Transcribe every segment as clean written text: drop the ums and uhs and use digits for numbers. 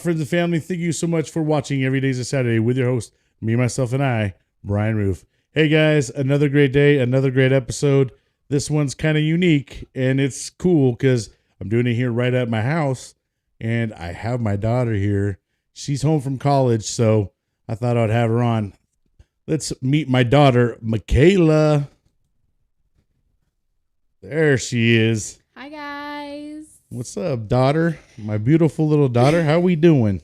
friends and family? Thank you so much for watching Every Day's a Saturday with your host, me, myself, and I, Brian Roof. Hey guys, another great day, another great episode. This one's kind of unique, and it's cool because I'm doing it here right at my house, and I have my daughter here. She's home from college, so I thought I'd have her on. Let's meet my daughter, Makayla. There she is. Hi, guys. What's up, daughter? My beautiful little daughter. How we doing?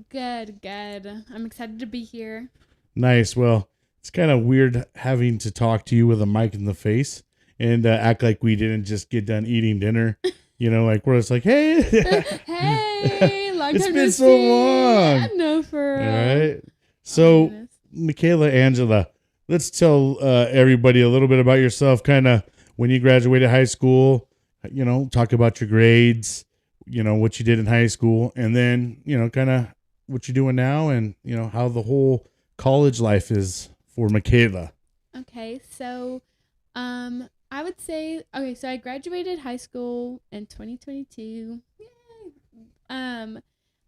Good. I'm excited to be here. Nice. Well, it's kind of weird having to talk to you with a mic in the face and act like we didn't just get done eating dinner. You know, like we're just like, hey. Hey, long It's time been no so see. long. No, for real. All right. Oh, So, goodness. Makayla, Angela, let's tell everybody a little bit about yourself, kind of when you graduated high school, you know, talk about your grades, you know, what you did in high school, and then, you know, kind of what you're doing now and, you know, how the whole college life is for Makayla. Okay, so I would say so I graduated high school in 2022. Yay.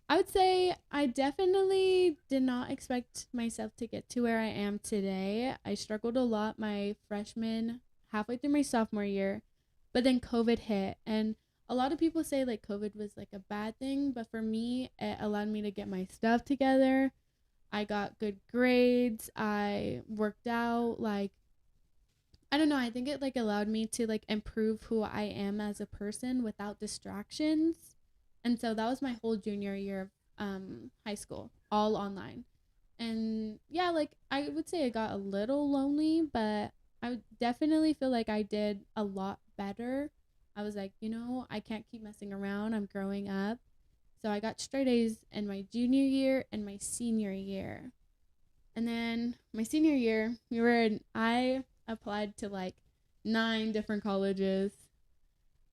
I would say I definitely did not expect myself to get to where I am today. I struggled a lot my freshman, halfway through my sophomore year, but then COVID hit, and a lot of people say like COVID was like a bad thing, but for me, it allowed me to get my stuff together. I got good grades. I worked out. Like, I don't know. I think it like allowed me to like improve who I am as a person without distractions. And so that was my whole junior year of high school, all online. And yeah, like I would say I got a little lonely, but I would definitely feel like I did a lot better. I was like, I can't keep messing around. I'm growing up. So I got straight A's in my junior year and my senior year. And then my senior year, I applied to like 9 different colleges.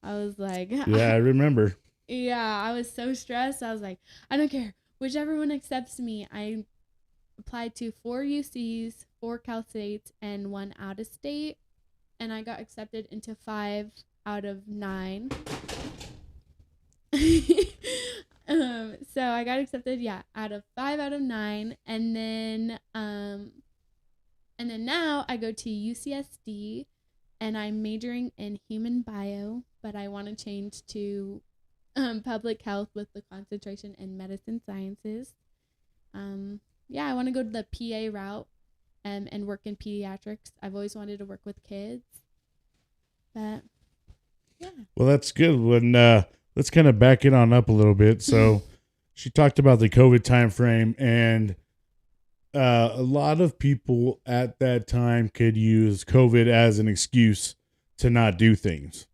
I was like, Yeah, I remember. yeah, I was so stressed. I was like, I don't care. Whichever one accepts me. I applied to 4 UCs, 4 Cal States, and 1 out of state. And I got accepted into 5 out of 9. So I got accepted, out of 5 out of 9. And then now I go to UCSD and I'm majoring in human bio, but I want to change to public health with the concentration in medicine sciences. I want to go to the PA route and work in pediatrics. I've always wanted to work with kids. But yeah. Well, that's good. Let's kind of back it on up a little bit. So she talked about the COVID time frame, and a lot of people at that time could use COVID as an excuse to not do things.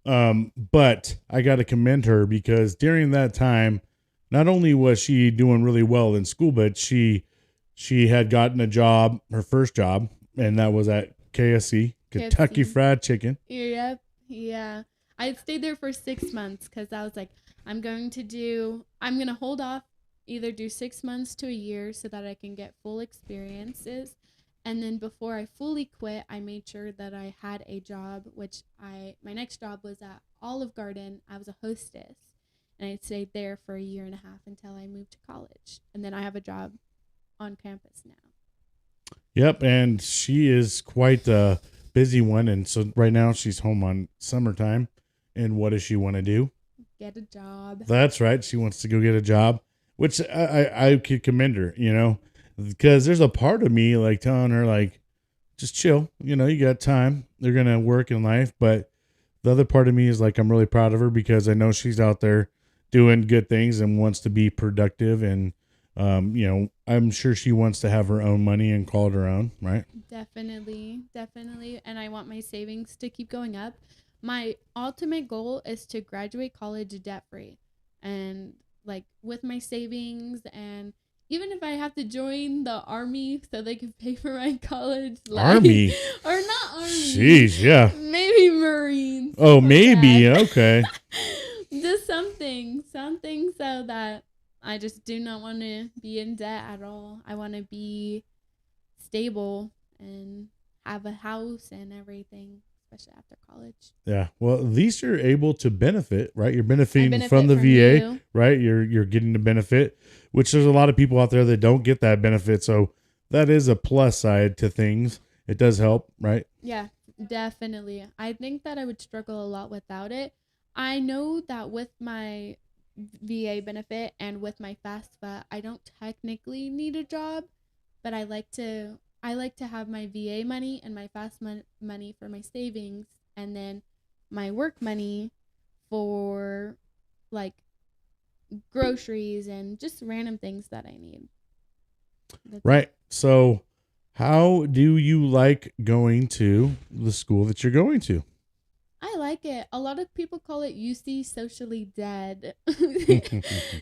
But I got to commend her because during that time, not only was she doing really well in school, but she had gotten a job, her first job, and that was at KFC, Kentucky KFC. Fried Chicken. Yep. Yeah. I stayed there for 6 months because I was like, I'm going to hold off, either do 6 months to a year so that I can get full experiences. And then before I fully quit, I made sure that I had a job, my next job was at Olive Garden. I was a hostess, and I stayed there for a year and a half until I moved to college. And then I have a job on campus now. Yep, and she is quite a busy one, and so right now she's home on summertime. And what does she want to do? Get a job. That's right. She wants to go get a job, which I could commend her, you know, because there's a part of me like telling her, like, just chill, you know, you got time. They're going to work in life. But the other part of me is like, I'm really proud of her because I know she's out there doing good things and wants to be productive. And, I'm sure she wants to have her own money and call it her own, right? Definitely. And I want my savings to keep going up. My ultimate goal is to graduate college debt free, and like with my savings, and even if I have to join the army so they can pay for my college, Army or not army. Jeez, yeah. Maybe Marines. Oh, maybe. Okay. Just something so that I just do not want to be in debt at all. I want to be stable and have a house and everything. especially after college. Yeah. Well, at least you're able to benefit, right? You're I benefiting benefit from the from VA, you. right? You're getting the benefit, which there's a lot of people out there that don't get that benefit. So that is a plus side to things. It does help, right? Yeah, definitely. I think that I would struggle a lot without it. I know that with my VA benefit and with my FAFSA, I don't technically need a job, but I like to have my VA money and my FAFSA money for my savings, and then my work money for like groceries and just random things that I need. That's it. Right. So how do you like going to the school that you're going to? I like it. A lot of people call it UC socially dead.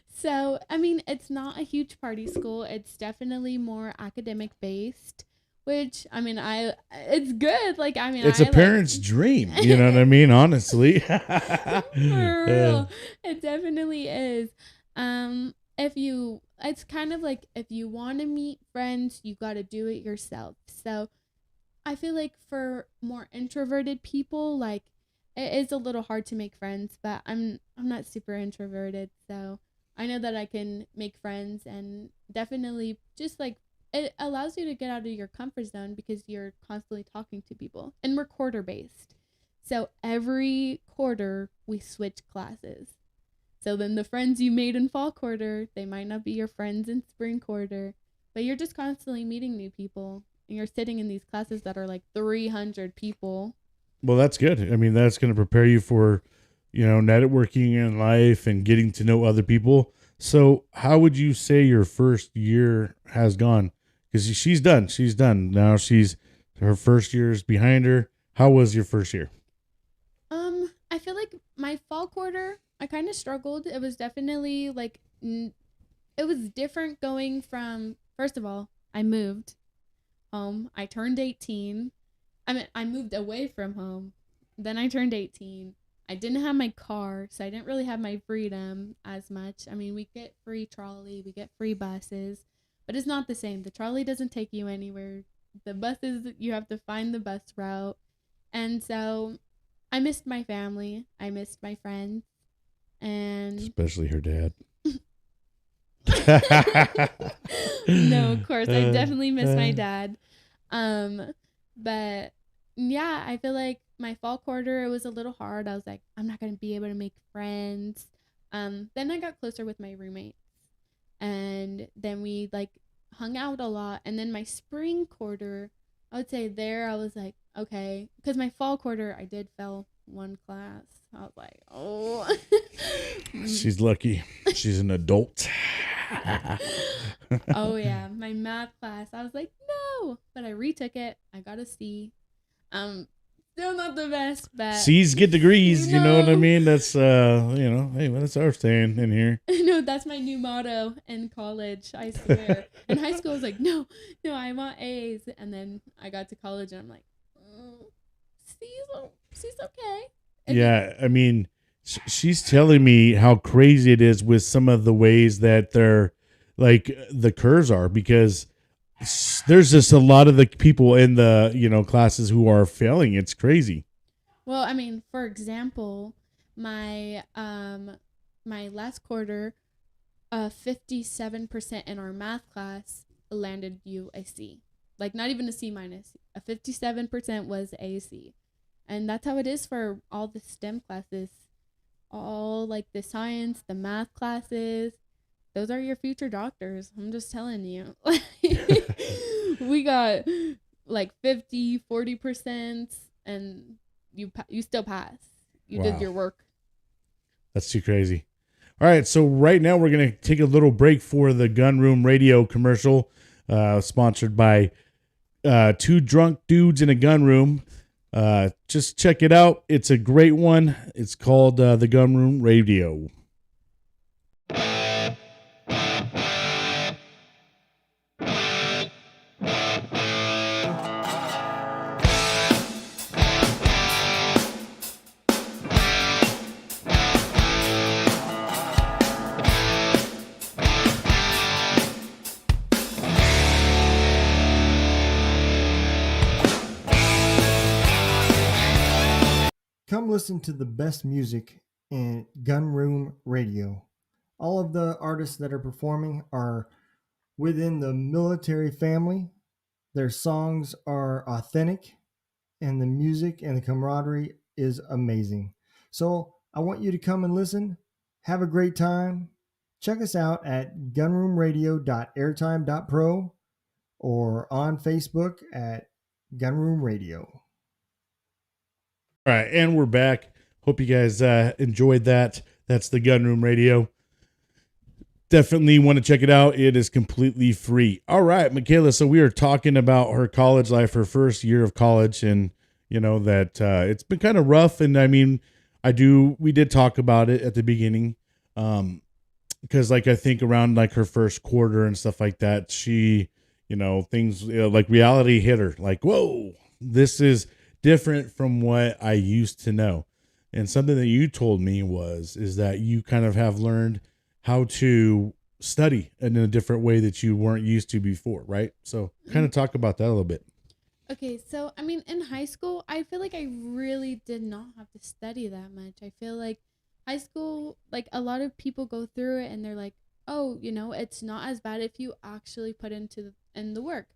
So, I mean, it's not a huge party school. It's definitely more academic based, which I mean, it's good. Like, I mean, It's I a like parent's dream. You know what I mean? Honestly. for real. It definitely is. It's kind of like if you want to meet friends, you got to do it yourself. So, I feel like for more introverted people, like it is a little hard to make friends, but I'm not super introverted, so I know that I can make friends and definitely just like it allows you to get out of your comfort zone because you're constantly talking to people. And we're quarter based. So every quarter we switch classes. So then the friends you made in fall quarter, they might not be your friends in spring quarter, but you're just constantly meeting new people. And you're sitting in these classes that are like 300 people. Well, that's good. I mean, that's going to prepare you for, networking in life and getting to know other people. So, how would you say your first year has gone? Because she's done. She's done. Now her first year is behind her. How was your first year? I feel like my fall quarter, I kind of struggled. It was definitely like, it was different going from, first of all, I moved home. I turned 18. I mean, I moved away from home. Then I turned 18. I didn't have my car, so I didn't really have my freedom as much. I mean, we get free trolley, we get free buses, but it's not the same. The trolley doesn't take you anywhere. The buses, you have to find the bus route. And so I missed my family. I missed my friends. And Especially her dad. no, of course, I definitely miss my dad. But yeah, I feel like my fall quarter, it was a little hard. I was like, I'm not gonna be able to make friends. Then I got closer with my roommates, and then we like hung out a lot. And then my spring quarter, I would say there I was like, okay, because my fall quarter I did fail one class. I was like, oh. She's lucky. She's an adult. Oh yeah, my math class. I was like, no, but I retook it. I got a C. Still not the best, but C's get degrees. You know what I No. mean? That's hey, that's our saying in here. no, that's my new motto in college. I swear. In high school, I was like, no, I want A's, and then I got to college, and I'm like, C's okay. And Yeah, I mean, she's telling me how crazy it is with some of the ways that they're like the curves are, because there's just a lot of the people in the classes who are failing. It's crazy. Well, I mean, for example, my my last quarter, 57% in our math class landed you a C. Like not even a C minus. A 57% was a C. And that's how it is for all the STEM classes. All like the science, the math classes. Those are your future doctors. I'm just telling you. We got like 50, 40%, and you still pass. You Wow. did your work. That's too crazy. All right, so right now we're going to take a little break for the Gun Room Radio commercial, sponsored by Two Drunk Dudes in a Gun Room. Just check it out. It's a great one. It's called the Gun Room Radio. Come listen to the best music in Gunroom Radio. All of the artists that are performing are within the military family. Their songs are authentic, and the music and the camaraderie is amazing. So I want you to come and listen. Have a great time. Check us out at gunroomradio.airtime.pro or on Facebook at Gunroom Radio. All right, and we're back. Hope you guys enjoyed that. That's the Gun Room Radio. Definitely want to check it out. It is completely free. All right, Makayla. So we are talking about her college life, her first year of college, and you know that it's been kind of rough. And I mean, we did talk about it at the beginning, because like I think around like her first quarter and stuff like that, she, things like reality hit her. Like, whoa, this is different from what I used to know. And something that you told me is that you kind of have learned how to study in a different way that you weren't used to before, right? So kind of talk about that a little bit. Okay, so I mean, in high school, I feel like I really did not have to study that much. I feel like high school, like a lot of people go through it and they're like, oh, it's not as bad if you actually put in the work.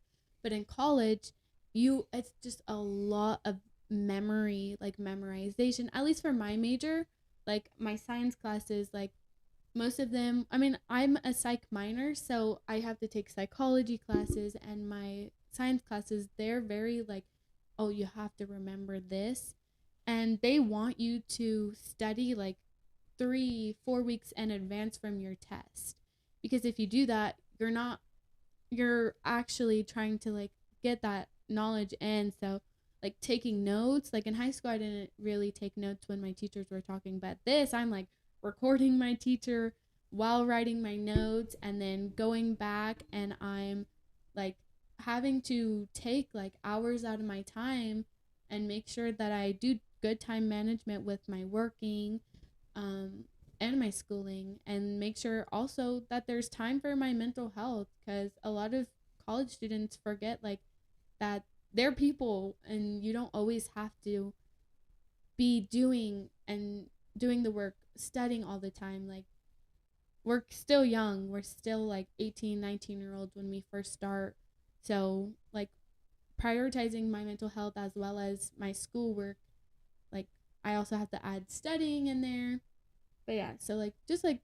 But in college, it's just a lot of memory, like memorization. At least for my major, like my science classes, like most of them, I mean, I'm a psych minor, so I have to take psychology classes, and my science classes, they're very like, oh, you have to remember this. And they want you to study like 3 4 weeks in advance from your test. Because if you do that, you're actually trying to like get that knowledge in. So like taking notes, like in high school I didn't really take notes when my teachers were talking, but this I'm like recording my teacher while writing my notes and then going back, and I'm like having to take like hours out of my time and make sure that I do good time management with my working, um, and my schooling, and make sure also that there's time for my mental health, because a lot of college students forget like that they're people and you don't always have to be doing the work, studying all the time. Like we're still young, we're still like 18, 19-year olds when we first start. So like prioritizing my mental health as well as my schoolwork, like I also have to add studying in there. But yeah, so like just like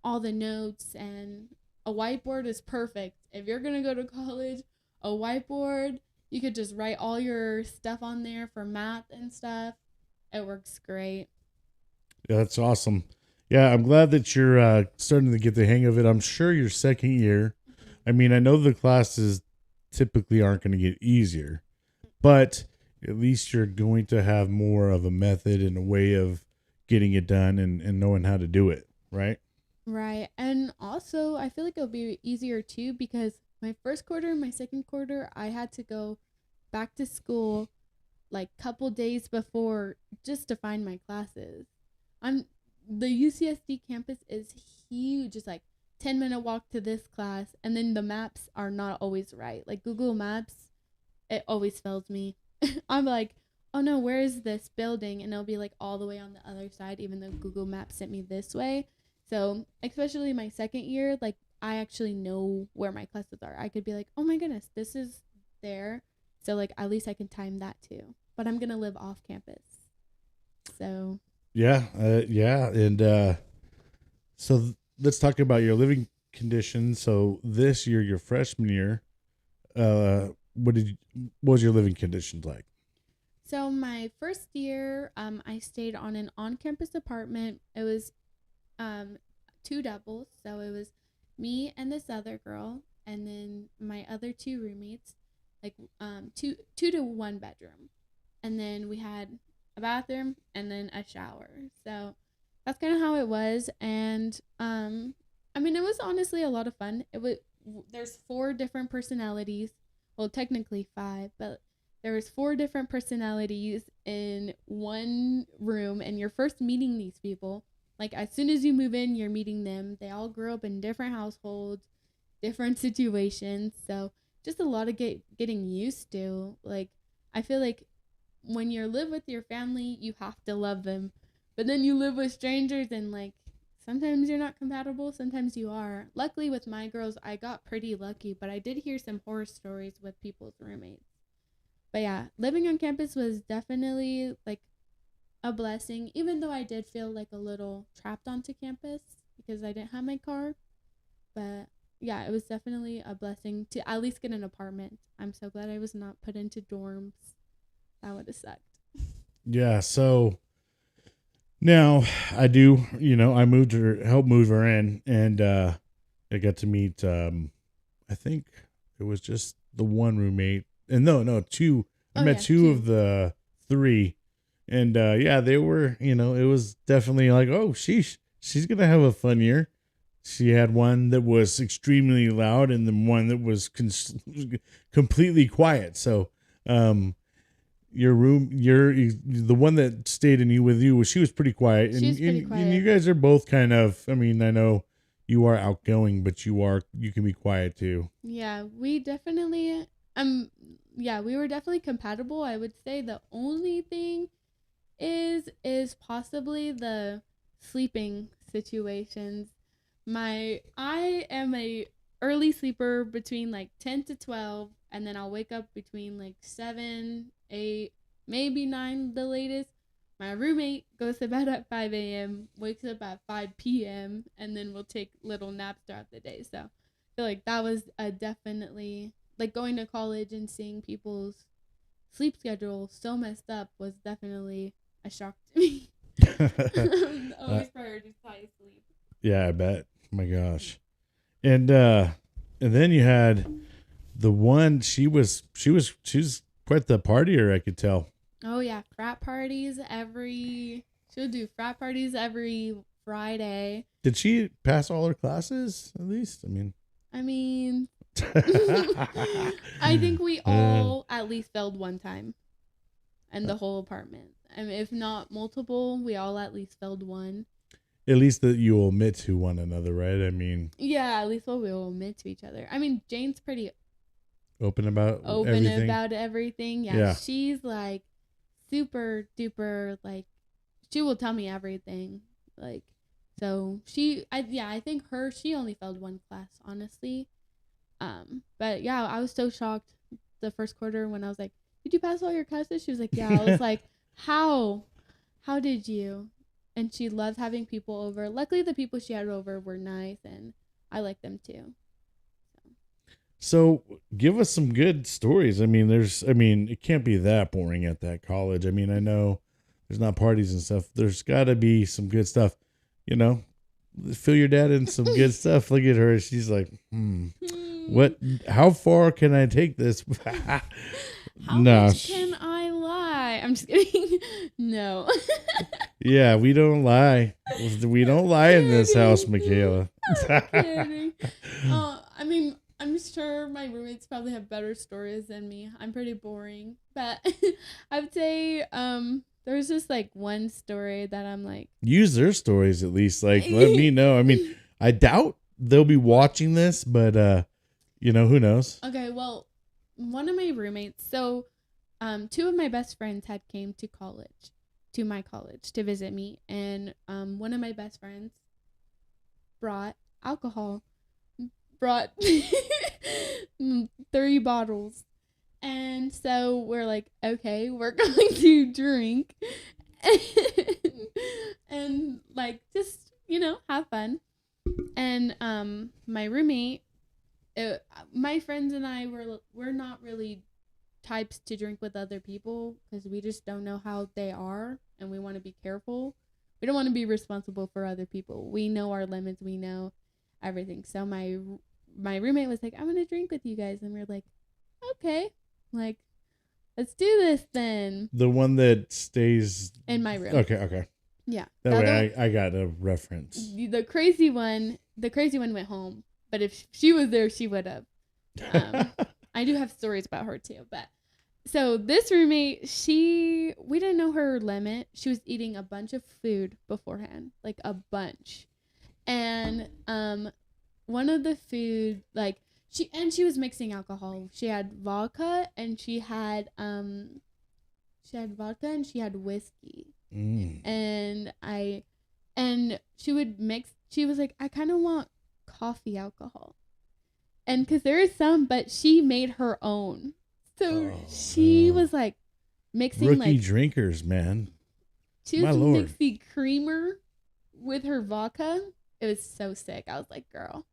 all the notes, and a whiteboard is perfect. If you're going to go to college, a whiteboard, you could just write all your stuff on there for math and stuff. It works great. Yeah, that's awesome. Yeah, I'm glad that you're starting to get the hang of it. I'm sure your second year, I mean, I know the classes typically aren't going to get easier, but at least you're going to have more of a method and a way of getting it done and knowing how to do it, right? Right. And also, I feel like it'll be easier too, because my first quarter and my second quarter, I had to go back to school like couple days before just to find my classes. I'm The UCSD campus is huge. It's like 10-minute walk to this class, and then the maps are not always right. Like Google Maps, it always fails me. I'm like, oh no, where is this building? And it'll be like all the way on the other side, even though Google Maps sent me this way. So, especially my second year, like I actually know where my classes are. I could be like, oh my goodness, this is there. So, like, at least I can time that too. But I'm going to live off campus. So, Yeah, and let's talk about your living conditions. So this year, your freshman year, what was your living conditions like? so my first year, I stayed on an on-campus apartment. It was two doubles, so it was me and this other girl, and then my other two roommates, like two to one bedroom, and then we had a bathroom and then a shower. So that's kind of how it was, and I mean, it was honestly a lot of fun. It was There's four different personalities, well, technically five, but there was four different personalities in one room, and you're first meeting these people. Like as soon as you move in, you're meeting them. They all grew up in different households, different situations. So just a lot of getting used to. Like I feel like when you live with your family, you have to love them. But then you live with strangers and like sometimes you're not compatible, sometimes you are. Luckily with my girls, I got pretty lucky, but I did hear some horror stories with people's roommates. But yeah, living on campus was definitely like a blessing, even though I did feel like a little trapped onto campus because I didn't have my car. But yeah, it was definitely a blessing to at least get an apartment. I'm so glad I was not put into dorms. That would have sucked. Yeah. So now I do, I moved her, helped move her in, and I got to meet, I think it was just the one roommate. And no, two. I Oh, met yeah, two two. of the three. And yeah, they were, it was definitely like, oh, she's going to have a fun year. She had one that was extremely loud and then one that was completely quiet. So, your room, the one that stayed in you with you, she was pretty quiet. She was pretty And quiet. you guys are both kind of, I mean, I know you are outgoing, but you can be quiet too. Yeah, we definitely yeah, we were definitely compatible. I would say the only thing is possibly the sleeping situations. I am a early sleeper between like 10 to 12, and then I'll wake up between like 7, 8, maybe 9 the latest. My roommate goes to bed at 5 a.m., wakes up at 5 p.m., and then we'll take little naps throughout the day. So I feel like that was a definitely, like going to college and seeing people's sleep schedule so messed up was definitely a shock to me. Always prioritize sleep. Yeah, I bet. Oh my gosh. And then you had the one, she was quite the partier, I could tell. Oh yeah, she'll do frat parties every Friday. Did she pass all her classes at least? I mean, I mean, I think we all at least failed one time in the whole apartment. I mean, if not multiple, we all at least failed one. at least that you will admit to one another, right? I mean, Yeah, at least what we will admit to each other. I mean, Jane's pretty open about open everything. about everything. Yeah, she's like super duper, like she will tell me everything. Like, so I think she only failed one class, honestly. But yeah, I was so shocked the first quarter when I was like, "Did you pass all your classes?" She was like, "Yeah." I was like, "How? How did you?" And she loved having people over. Luckily, the people she had over were nice, and I liked them too. So give us some good stories. I mean, it can't be that boring at that college. I mean, I know there's not parties and stuff. There's got to be some good stuff, you know. Fill your dad in some good stuff. Look at her. She's like, what? How far can I take this? How much can I lie? I'm just kidding. No. Yeah, we don't lie. We don't lie in this house, Makayla. I'm kidding. I mean, I'm sure my roommates probably have better stories than me. I'm pretty boring, but I would say there's just like one story that I'm like, use their stories at least. Like, let me know. I mean, I doubt they'll be watching this, but who knows? Okay, well, one of my roommates, so two of my best friends had came to my college to visit me, and one of my best friends brought alcohol, brought 3 bottles. And so we're like, okay, we're going to drink and like just, have fun. And my roommate, my friends and I we're not really types to drink with other people because we just don't know how they are and we want to be careful. We don't want to be responsible for other people. We know our limits, we know everything. So my roommate was like, "I'm gonna drink with you guys," and we're like, "Okay, like let's do this then." The one that stays In my room. Okay. Yeah. That way I got a reference. The crazy one went home, but if she was there, she would have. I do have stories about her too, but so this roommate, we didn't know her limit. She was eating a bunch of food beforehand, like a bunch. And one of the food, like she was mixing alcohol. She had vodka and she had She had vodka and she had whiskey. Mm. And she would mix. She was like, I kind of want coffee alcohol. And because there is some, but she made her own. So she was like mixing Rookie like drinkers, man. she My was Lord. mixing creamer with her vodka. It was so sick. I was like, girl,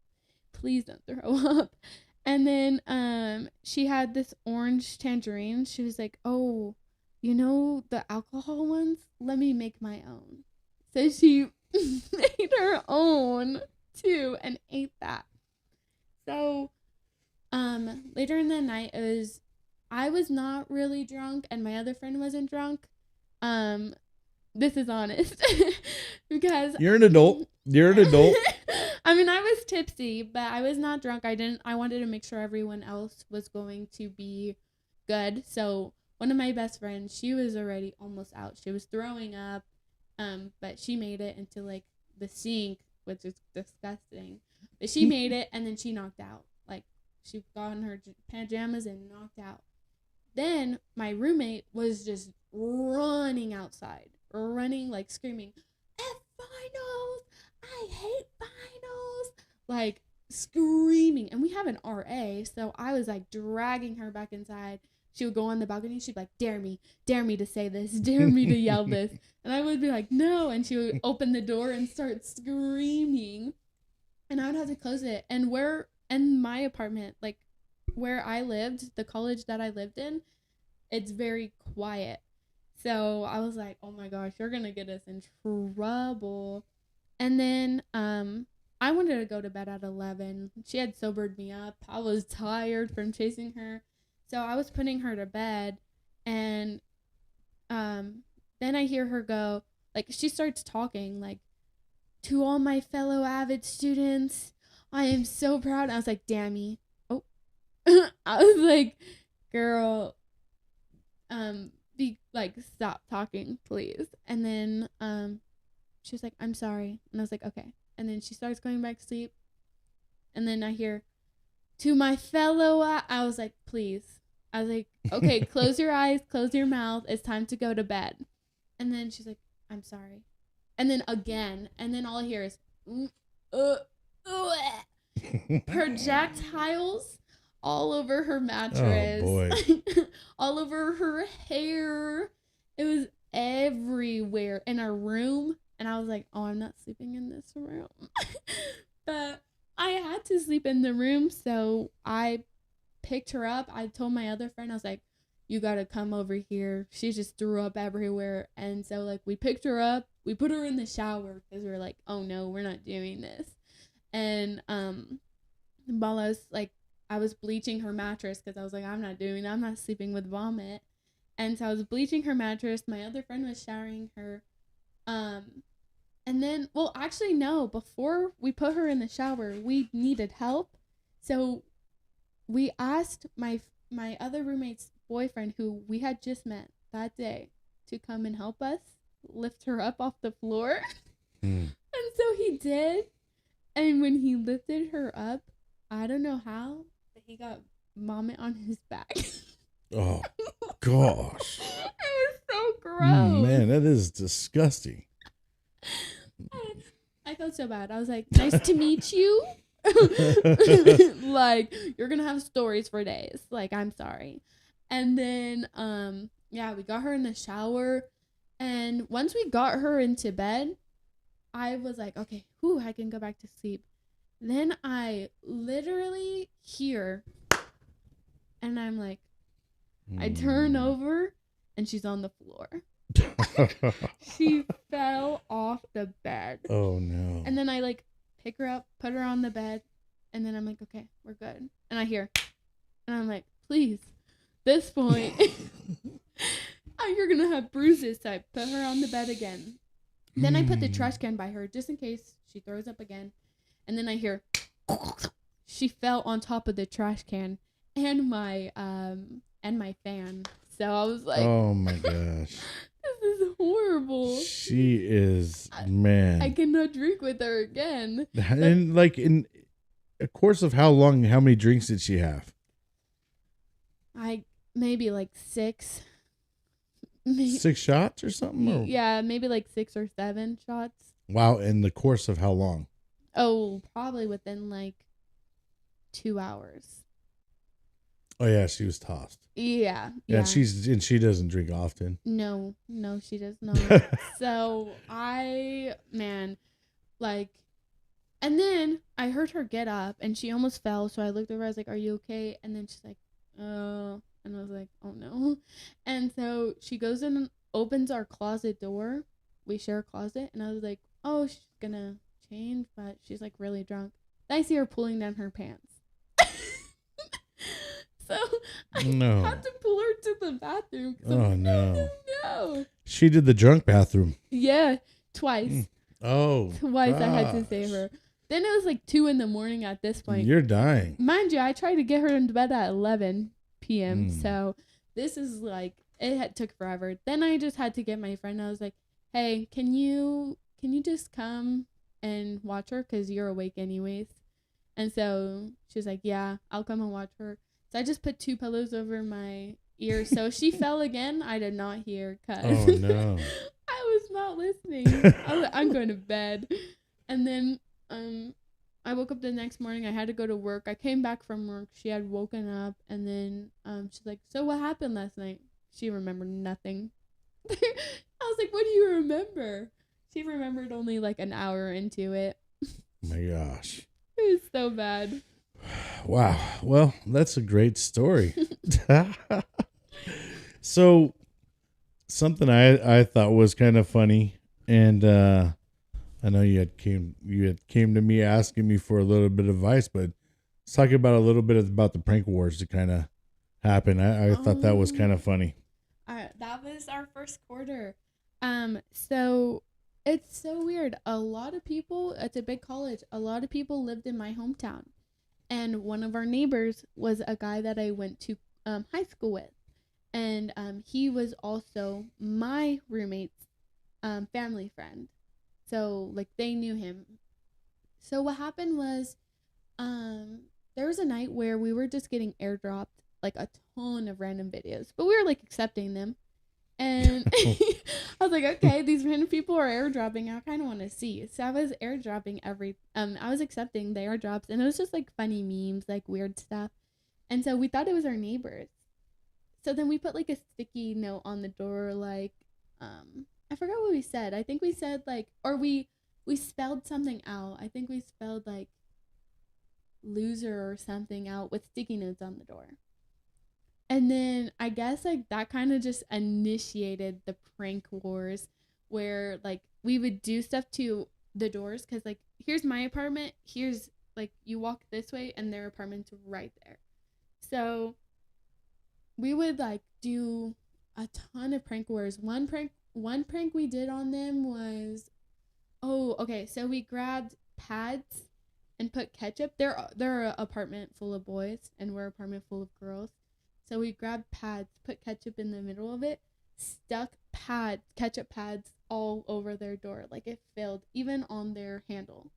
please don't throw up. And then she had this orange tangerine. She was like, oh, you know the alcohol ones? Let me make my own. So she made her own too and ate that. So later in the night, I was not really drunk and my other friend wasn't drunk. This is honest. Because You're an adult. You're an adult. I mean, I was tipsy, but I was not drunk. I wanted to make sure everyone else was going to be good. So one of my best friends, she was already almost out. She was throwing up. But she made it into like the sink, which is disgusting. But she made it and then she knocked out. Like she got in her pajamas and knocked out. Then my roommate was just running outside, running like screaming, F finals! I hate finals! Like screaming. And we have an RA, so I was like dragging her back inside. She would go on the balcony. She'd be like, dare me to say this, dare me to yell this. And I would be like, no. And she would open the door and start screaming. And I would have to close it. And in my apartment, like where I lived, the college that I lived in, it's very quiet. So I was like, oh my gosh, you're going to get us in trouble. And then I wanted to go to bed at 11. She had sobered me up. I was tired from chasing her. So I was putting her to bed, and then I hear her go, like, she starts talking, like, to all my fellow avid students, I am so proud. I was like, Dammy. Oh. I was like, girl, stop talking, please. And then she was like, I'm sorry. And I was like, okay. And then she starts going back to sleep. And then I hear, to my fellow, I was like, please. I was like, okay, close your eyes, close your mouth. It's time to go to bed. And then she's like, I'm sorry. And then again. And then all I hear is, projectiles all over her mattress. Oh, boy. All over her hair. It was everywhere in our room. And I was like, oh, I'm not sleeping in this room. But I had to sleep in the room, so I picked her up. I told my other friend, I was like, you gotta come over here. She just threw up everywhere. And so like we picked her up, we put her in the shower because we were like, oh no, we're not doing this. And while I was bleaching her mattress because I was like, I'm not sleeping with vomit. And so I was bleaching her mattress. My other friend was showering her. And then, well, actually, no, before we put her in the shower, we needed help. So we asked my other roommate's boyfriend, who we had just met that day, to come and help us lift her up off the floor. And so he did. And when he lifted her up, I don't know how, but he got vomit on his back. Oh, gosh. It was so gross. Man, that is disgusting. I felt so bad. I was like, nice to meet you. Like, you're gonna have stories for days. Like, I'm sorry. And then we got her in the shower, and once we got her into bed, I was like, okay, I can go back to sleep. Then I literally hear, and I'm like, I turn over and she's on the floor. She fell off the bed. Oh no. And then I like pick her up, put her on the bed, and then I'm like, okay, we're good. And I hear, and I'm like, please, this point, you're gonna have bruises. So I put her on the bed again. Then I put the trash can by her just in case she throws up again. And then I hear, she fell on top of the trash can and my fan. So I was like, oh my gosh. This is horrible. She is, man. I cannot drink with her again. And like in a course of how long, how many drinks did she have? Maybe like 6. 6 shots or something? Or? Yeah, maybe like 6 or 7 shots. Wow, in the course of how long? Oh, probably within like 2 hours. Oh yeah, she was tossed. Yeah, Yeah, yeah. and she doesn't drink often. No, she does not. So like, and then I heard her get up and she almost fell. So I looked over. I was like, "Are you okay?" And then she's like, "Oh," and I was like, "Oh no." And so she goes in and opens our closet door. We share a closet, and I was like, "Oh, she's gonna change," but she's like really drunk. Then I see her pulling down her pants. So I had to pull her to the bathroom. Oh no. No. She did the drunk bathroom. Yeah, twice. Oh. Twice gosh. I had to save her. Then it was like 2 a.m. at this point. You're dying. Mind you, I tried to get her into bed at 11 p.m. So this is like, took forever. Then I just had to get my friend. I was like, "Hey, can you just come and watch her? Because you're awake anyways." And so she's like, "Yeah, I'll come and watch her." So I just put 2 pillows over my ears. So if she fell again, I did not hear. Oh no. I was not listening. I'm going to bed. And then I woke up the next morning. I had to go to work. I came back from work. She had woken up, and then she's like, "So what happened last night?" She remembered nothing. I was like, "What do you remember?" She remembered only like an hour into it. Oh my gosh. It was so bad. Wow. Well, that's a great story. So something I thought was kind of funny, and I know you had came to me asking me for a little bit of advice, but let's talk about a little bit about the prank wars that kind of happened. I thought that was kind of funny. That was our first quarter. So it's so weird. A lot of people, it's a big college. A lot of people lived in my hometown, and one of our neighbors was a guy that I went to high school with, and he was also my roommate's family friend. So like they knew him. So what happened was there was a night where we were just getting airdropped like a ton of random videos, but we were like accepting them. And I was like, okay, these random people are airdropping. I kind of want to see. So I was airdropping I was accepting the airdrops, and it was just like funny memes, like weird stuff. And so we thought it was our neighbors. So then we put like a sticky note on the door, like, I forgot what we said. I think we said like, or we spelled something out. I think we spelled like loser or something out with sticky notes on the door. And then I guess like that kind of just initiated the prank wars, where like we would do stuff to the doors, because like here's my apartment, here's like you walk this way and their apartment's right there. So we would like do a ton of prank wars. One prank we did on them was, so we grabbed pads and put ketchup. They're an apartment full of boys and we're an apartment full of girls. So we grabbed pads, put ketchup in the middle of it, stuck ketchup pads all over their door. Like it filled, even on their handle.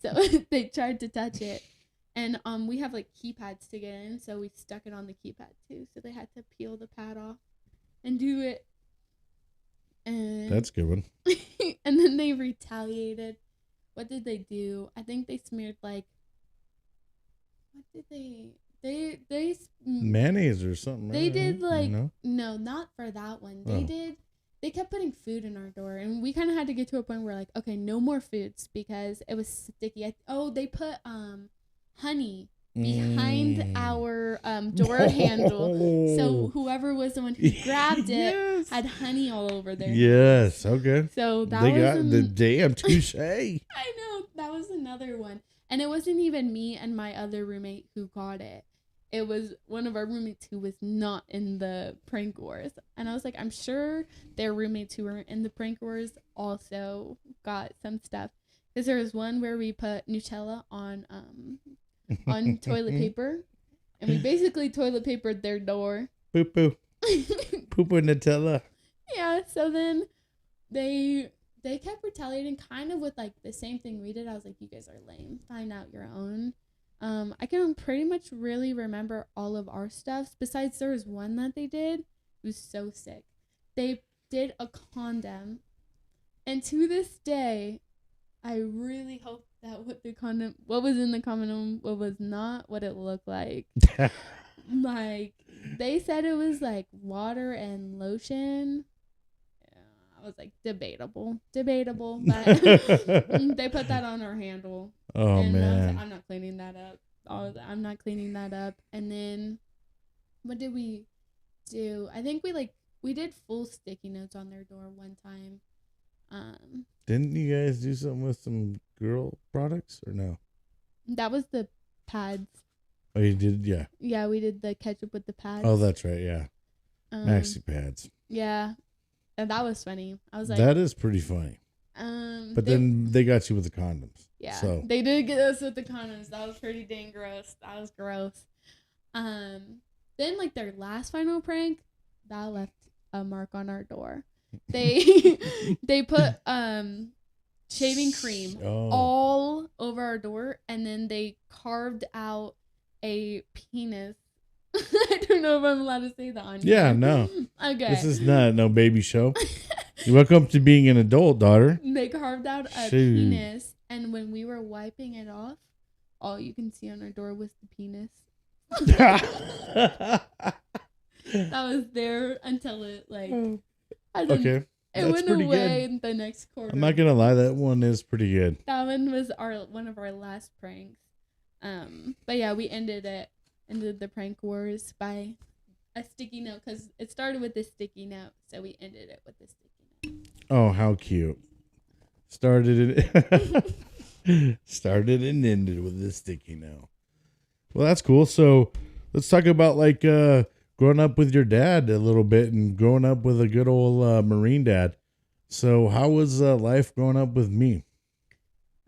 So they tried to touch it. And we have like keypads to get in, so we stuck it on the keypad too. So they had to peel the pad off and do it. And that's a good one. And then they retaliated. What did they do? I think they smeared like, what did they mayonnaise or something. They did like, no, not for that one. They kept putting food in our door, and we kind of had to get to a point where like, okay, no more foods because it was sticky. They put honey behind our door handle, so whoever was the one who grabbed it had honey all over their yes hands. Okay, so that they was got the damn touche. I know, that was another one. And it wasn't even me and my other roommate who got it. It was one of our roommates who was not in the prank wars. And I was like, I'm sure their roommates who were in the prank wars also got some stuff. Because there was one where we put Nutella on toilet paper. And we basically toilet papered their door. Poo poo. Poo poo Nutella. Yeah, so then they kept retaliating kind of with like the same thing we did. I was like, you guys are lame. Find out your own. I can pretty much really remember all of our stuffs. Besides, there was one that they did. It was so sick. they did a condom, and to this day, I really hope that what was in the condom, what was not, what it looked like. Like, they said it was like water and lotion. I was like, debatable, but they put that on our handle. Oh, and I was like, man. I'm not cleaning that up. I'm not cleaning that up. And then, what did we do? I think we did full sticky notes on their door one time. Didn't you guys do something with some girl products or no? That was the pads. Oh, you did? Yeah. Yeah, we did the ketchup with the pads. Oh, that's right. Yeah. Maxi pads. Yeah, and that was funny. I was like, that is pretty funny. But then they got you with the condoms. Yeah, so. They did get us with the condoms. That was pretty dang gross. That was gross. Then like their last final prank, that left a mark on our door. They put shaving cream all over our door, and then they carved out a penis. I don't know if I'm allowed to say that on here. Yeah, no. Okay. This is not no baby show. You're welcome to being an adult, daughter. They carved out a penis, and when we were wiping it off, all you can see on our door was the penis. That was there until it okay. It went away in the next quarter. I'm not gonna lie, that one is pretty good. That one was one of our last pranks. But yeah, we ended the prank wars by a sticky note, because it started with a sticky note, so we ended it with a sticky note. Oh, how cute! Started and ended with a sticky note. Well, that's cool. So let's talk about like growing up with your dad a little bit, and growing up with a good old Marine dad. So how was life growing up with me?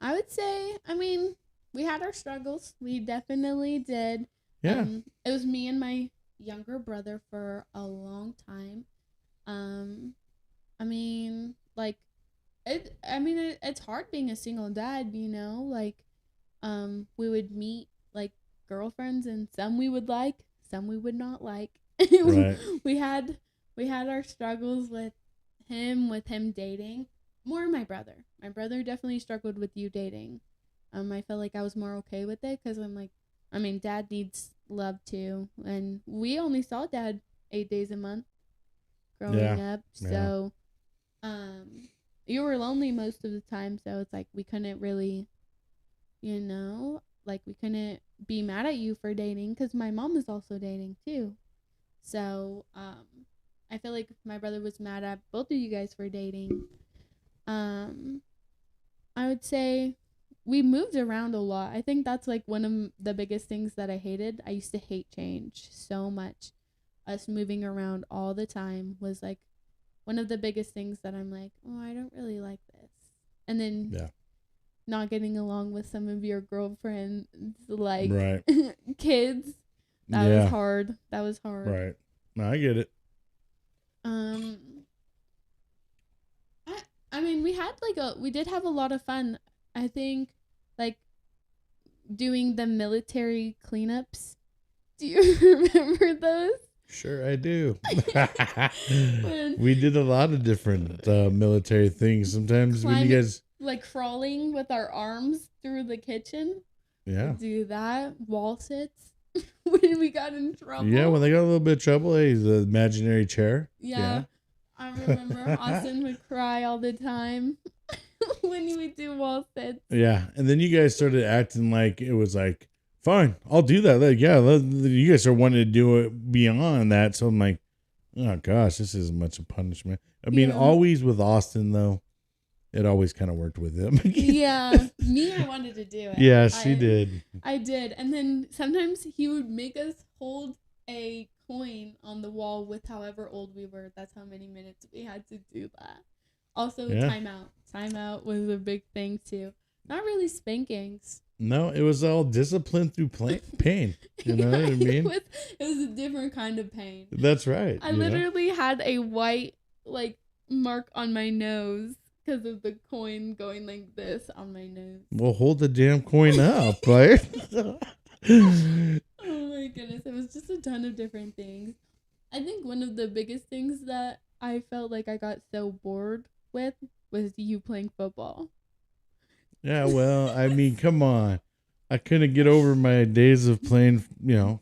I would say, I mean, we had our struggles. We definitely did. Yeah. It was me and my younger brother for a long time. I mean, like, it's hard being a single dad, you know? Like, we would meet, like, girlfriends, and some we would like, some we would not like. Right. we had our struggles with him dating. More my brother. My brother definitely struggled with you dating. I felt like I was more okay with it, because I'm like, I mean, dad needs love too, and we only saw dad 8 days a month growing up. So you were lonely most of the time, so it's like we couldn't really, you know, like we couldn't be mad at you for dating, because my mom is also dating too. So I feel like my brother was mad at both of you guys for dating. I would say we moved around a lot. I think that's like one of the biggest things that I hated. I used to hate change so much. Us moving around all the time was like one of the biggest things that I'm like, oh, I don't really like this. And then not getting along with some of your girlfriends, like kids. That was hard. Right. No, I get it. I mean, we did have a lot of fun. I think, like, doing the military cleanups. Do you remember those? Sure, I do. We did a lot of different military things. Sometimes when you guys like crawling with our arms through the kitchen. Yeah. Do that. Wall sits. When we got in trouble. Yeah, when they got a little bit of trouble, hey, the imaginary chair. Yeah. I remember Austin would cry all the time when he would do wall sits. Yeah, and then you guys started acting like it was like, fine, I'll do that. Like, yeah, you guys are wanting to do it beyond that. So I'm like, oh gosh, this isn't much of punishment. I mean, always with Austin though, it always kind of worked with him. Yeah, I wanted to do it. Yeah, she did. I did, and then sometimes he would make us hold a coin on the wall with however old we were. That's how many minutes we had to do that. Also, timeout. Timeout was a big thing too. Not really spankings. No, it was all discipline through pain. You know what I mean? It was a different kind of pain. That's right. I literally had a white mark on my nose because of the coin going like this on my nose. Well, hold the damn coin up, right? Oh my goodness, it was just a ton of different things. I think one of the biggest things that I felt like I got so bored with was you playing football. Yeah, well, I mean, come on. I couldn't get over my days of playing,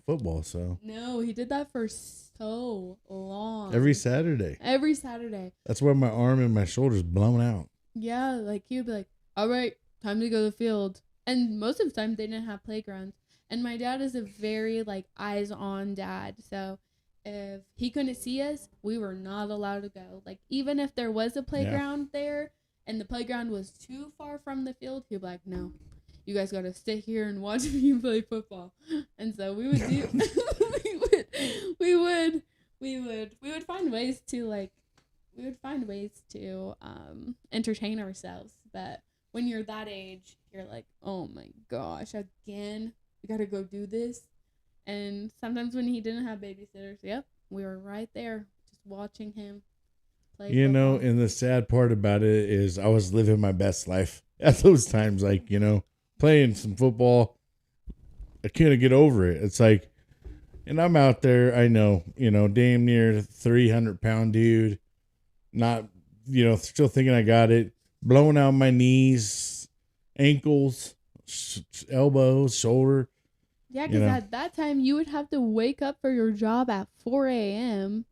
football. So No, he did that for so long. every Saturday. Every Saturday. That's why my arm and my shoulder's blown out. Yeah, like he would be like, all right, time to go to the field. And most of the time they didn't have playgrounds. And my dad is a very like eyes on dad. So if he couldn't see us, we were not allowed to go. Like even if there was a playground there and the playground was too far from the field, he'd be like, no, you guys gotta sit here and watch me play football. And so we would do we would find ways to entertain ourselves. But when you're that age, you're like, oh my gosh, again, we gotta go do this. And sometimes when he didn't have babysitters, yep, we were right there just watching him play football. And the sad part about it is I was living my best life at those times, like, playing some football. I couldn't get over it. It's like, and I'm out there, I know, damn near 300-pound dude, not, still thinking I got it, blowing out my knees, ankles, elbows, shoulder. Yeah, because at that time you would have to wake up for your job at 4 a.m.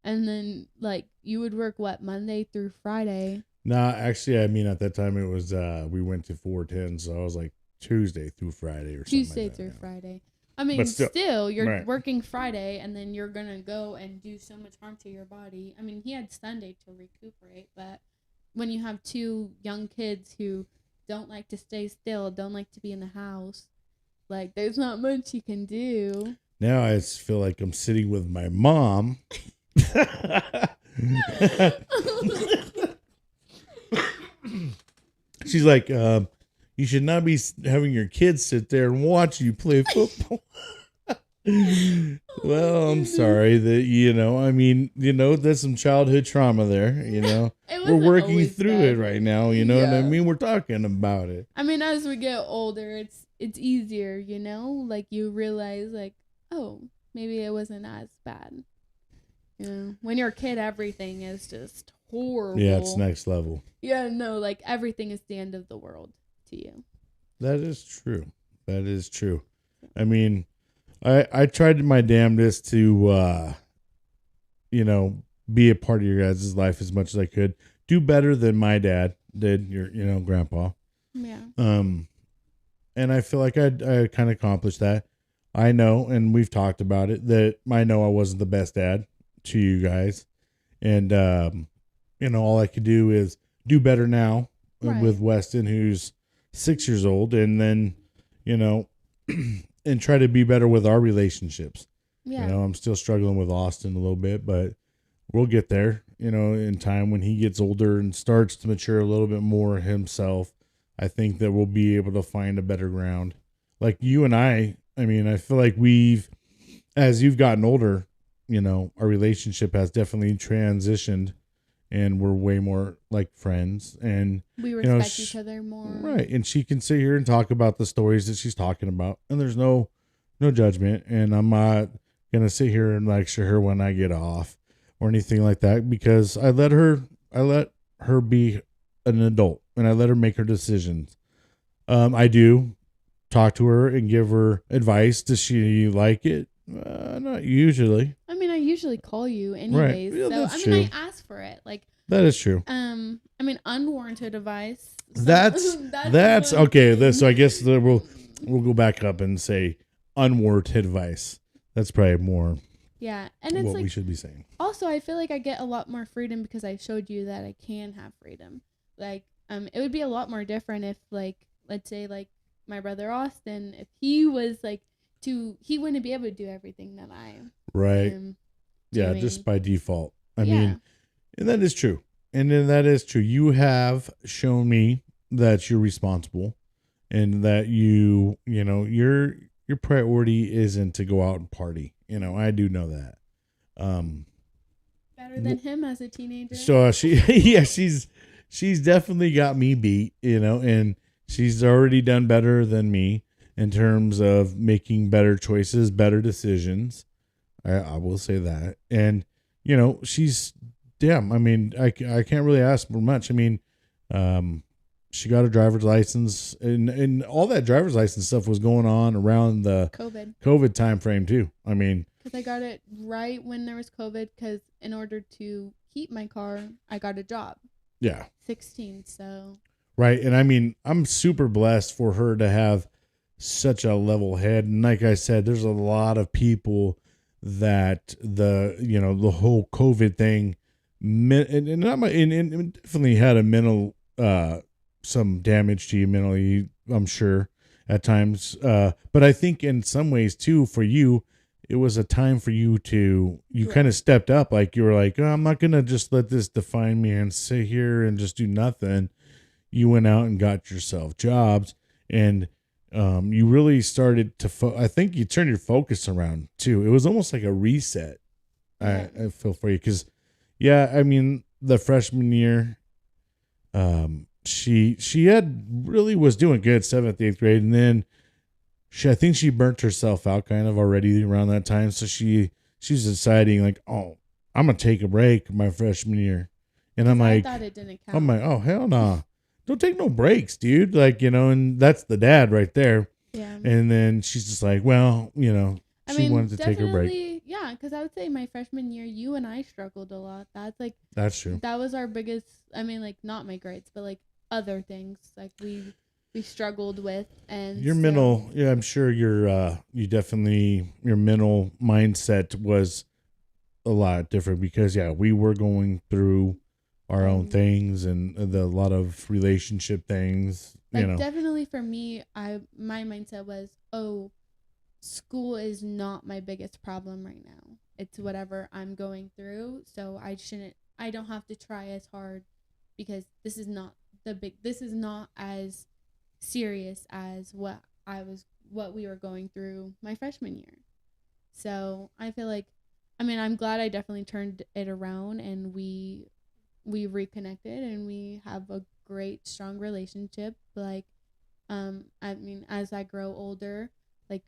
and then like you would work Monday through Friday. Nah, actually, I mean at that time it was we went to 410, so I was like Tuesday through Friday or something. Tuesday through Friday. I mean, but still you're right. working Friday and then you're gonna go and do so much harm to your body. I mean, he had Sunday to recuperate, but when you have two young kids who don't like to stay still, don't like to be in the house, like there's not much you can do. Now I just feel like I'm sitting with my mom. She's like, you should not be having your kids sit there and watch you play football. Well, I'm sorry that, I mean, there's some childhood trauma there, We're working through it right now, what I mean? We're talking about it. I mean, as we get older, it's easier, like you realize like, oh, maybe it wasn't as bad. When you're a kid, everything is just horrible. Yeah, it's next level. Yeah, no, like everything is the end of the world to you. That is true. That is true. I mean, I tried my damnedest to, be a part of your guys' life as much as I could. Do better than my dad did, your, grandpa. Yeah. And I feel like I kind of accomplished that. I know, and we've talked about it, that I know I wasn't the best dad to you guys. And, all I could do is do better now with Weston, who's 6 years old, and then, and try to be better with our relationships. Yeah. I'm still struggling with Austin a little bit, but we'll get there, in time when he gets older and starts to mature a little bit more himself. I think that we'll be able to find a better ground. Like you and I mean, I feel like as you've gotten older, our relationship has definitely transitioned and we're way more like friends, and we respect each other more. Right. And she can sit here and talk about the stories that she's talking about, and there's no judgment, and I'm not going to sit here and lecture her when I get off or anything like that, because I let her be an adult and I let her make her decisions. I do talk to her and give her advice. Does she like it? Not usually. I mean, I usually call you anyways. Right. Yeah, so I ask for it. Like that is true. I mean, unwarranted advice. That's okay. So I guess we'll go back up and say unwarranted advice. That's probably more. Yeah, and it's what we should be saying. Also, I feel like I get a lot more freedom because I showed you that I can have freedom. Like, it would be a lot more different if, like, let's say, like, my brother Austin, if he was like he wouldn't be able to do everything that I am. Right. Yeah, just by default. I mean, and that is true. And then that is true. You have shown me that you're responsible and that your priority isn't to go out and party. I do know that. Better than him as a teenager. So she's definitely got me beat, and she's already done better than me in terms of making better choices, better decisions. I will say that. And, she's damn, I mean, I can't really ask for much. I mean, she got a driver's license, and all that driver's license stuff was going on around the COVID time frame too. I mean, because I got it right when there was COVID. Because in order to keep my car, I got a job. Yeah, 16. So right, and I mean, I'm super blessed for her to have such a level head. And like I said, there's a lot of people that the whole COVID thing, and definitely had a mental some damage to you mentally, I'm sure, at times. But I think in some ways too, for you, it was a time for you to kind of stepped up. Like you were like, oh, I'm not gonna just let this define me and sit here and just do nothing. You went out and got yourself jobs, and you really started to. I think you turned your focus around too. It was almost like a reset. I feel for you because, yeah, I mean, the freshman year, she had really was doing good 7th, 8th grade, and then I think she burnt herself out kind of already around that time. So she's deciding like, oh, I'm gonna take a break my freshman year, and I'm like, I thought it didn't count. I'm like, oh hell no. Nah. Don't take no breaks, dude. Like, and that's the dad right there. Yeah. And then she's just like, well, she wanted to take her break. Yeah, because I would say my freshman year, you and I struggled a lot. That's true. That was our biggest, I mean, like, not my grades, but, like, other things. Like, we struggled with. And your mental, yeah, I'm sure your mental mindset was a lot different because, yeah, we were going through our own things and a lot of relationship things. Like, definitely for me, my mindset was, oh, school is not my biggest problem right now. It's whatever I'm going through. So I don't have to try as hard because this is not as serious as what we were going through my freshman year. So I feel like, I mean, I'm glad I definitely turned it around and we reconnected and we have a great strong relationship. Like I mean, as I grow older, like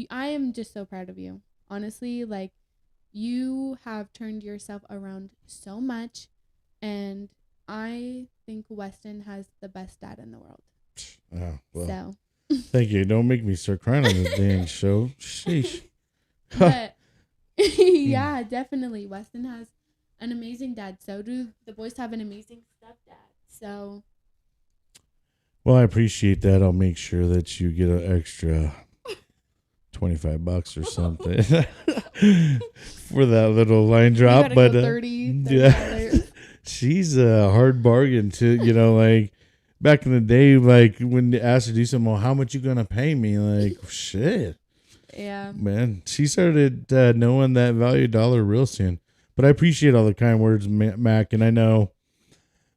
I am just so proud of you, honestly. Like, you have turned yourself around so much, and I think Weston has the best dad in the world. Oh, well, so thank you. Don't make me start crying on this dang show. Sheesh. But yeah, definitely Weston has an amazing dad. So do the boys have an amazing stepdad. So, well, I appreciate that. I'll make sure that you get an extra $25 or something for that little line drop. But $30. Yeah, she's a hard bargain to, like back in the day, like when they asked her to do something, well, how much you gonna pay me? Like, shit. Yeah, man, she started knowing that value dollar real soon. But I appreciate all the kind words, Mac, and I know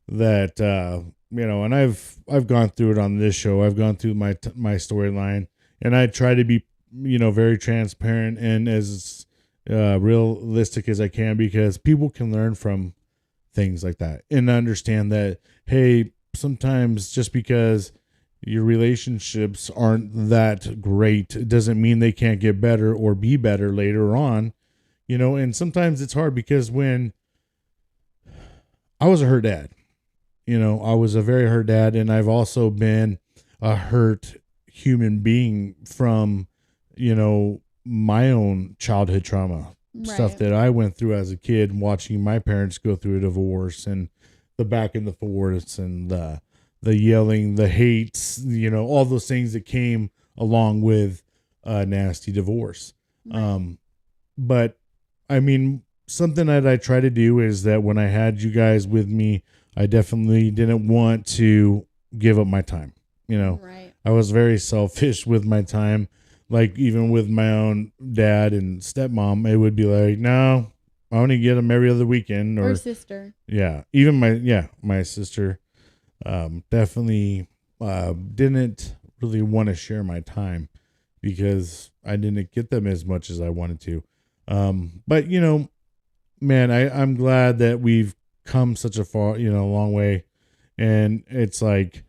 that and I've gone through it on this show. I've gone through my storyline, and I try to be very transparent and as realistic as I can because people can learn from things like that and understand that, hey, sometimes just because your relationships aren't that great, it doesn't mean they can't get better or be better later on. And sometimes it's hard because when I was a hurt dad, I was a very hurt dad, and I've also been a hurt human being from, my own childhood trauma, stuff that I went through as a kid, watching my parents go through a divorce and the back and the forths and the yelling, the hates, all those things that came along with a nasty divorce. Right. But I mean, something that I try to do is that when I had you guys with me, I definitely didn't want to give up my time. Right. I was very selfish with my time. Like even with my own dad and stepmom, it would be like, no, I only get them every other weekend or sister. Yeah. Even my sister, definitely, didn't really want to share my time because I didn't get them as much as I wanted to. But man, I'm glad that we've come such a long way. And it's like,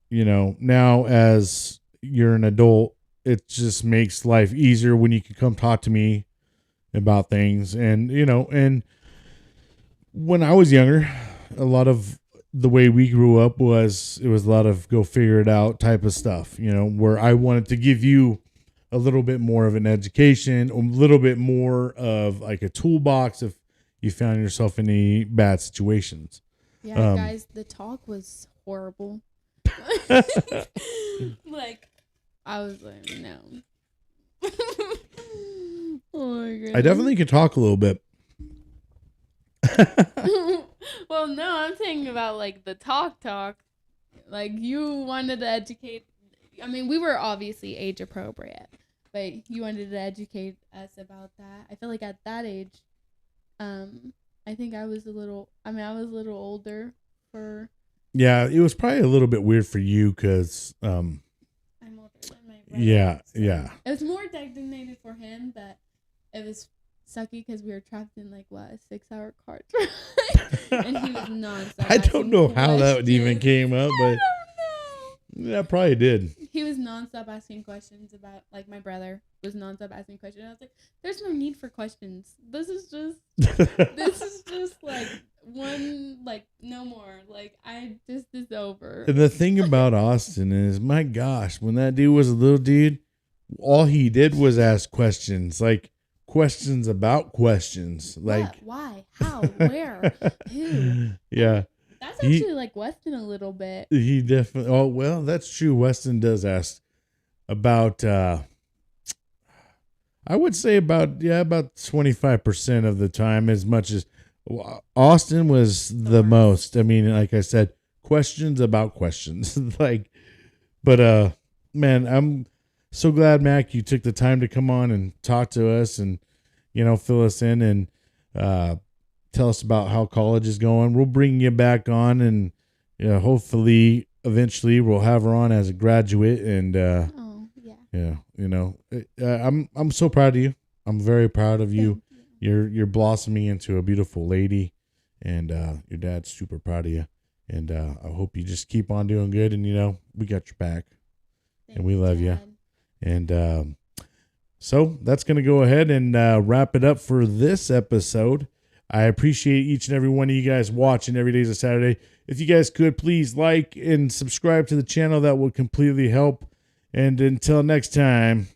now as you're an adult, it just makes life easier when you can come talk to me about things. And, and when I was younger, a lot of the way we grew up was it was a lot of go figure it out type of stuff, where I wanted to give you a little bit more of an education, a little bit more of like a toolbox if you found yourself in any bad situations. Yeah, guys, the talk was horrible. Like, I was like, no. Oh my goodness. I definitely could talk a little bit. Well, no, I'm saying about like the talk. Like, you wanted to educate. I mean, we were obviously age appropriate, but you wanted to educate us about that. I feel like at that age, I think I was a little older for. Yeah, it was probably a little bit weird for you because, I'm older than my brother. Yeah, so yeah. It was more designated for him, but it was sucky because we were trapped in like a 6-hour car drive, and he was nonstop. I don't know how that even came up, but I don't know. Yeah, probably did. He was nonstop asking questions about, like, my brother was nonstop asking questions. I was like, there's no need for questions. This is just like one, like, no more. Like, this is over. And the thing about Austin is, my gosh, when that dude was a little dude, all he did was ask questions, like questions about questions. Like, what? Why? How? Where? Who? Yeah. That's actually like Weston a little bit. He definitely. Oh, well, that's true. Weston does ask about. I would say about 25% of the time, as much as Austin was the most. I mean, like I said, questions about questions. But man, I'm so glad, Mac, you took the time to come on and talk to us and fill us in and tell us about how college is going. We'll bring you back on, and hopefully eventually we'll have her on as a graduate. And I'm so proud of you. I'm very proud of you. You're blossoming into a beautiful lady, and your dad's super proud of you. And I hope you just keep on doing good. And we got your back, and we love you. And so that's going to go ahead and wrap it up for this episode. I appreciate each and every one of you guys watching every day is a Saturday. If you guys could, please like and subscribe to the channel. That would completely help. And until next time.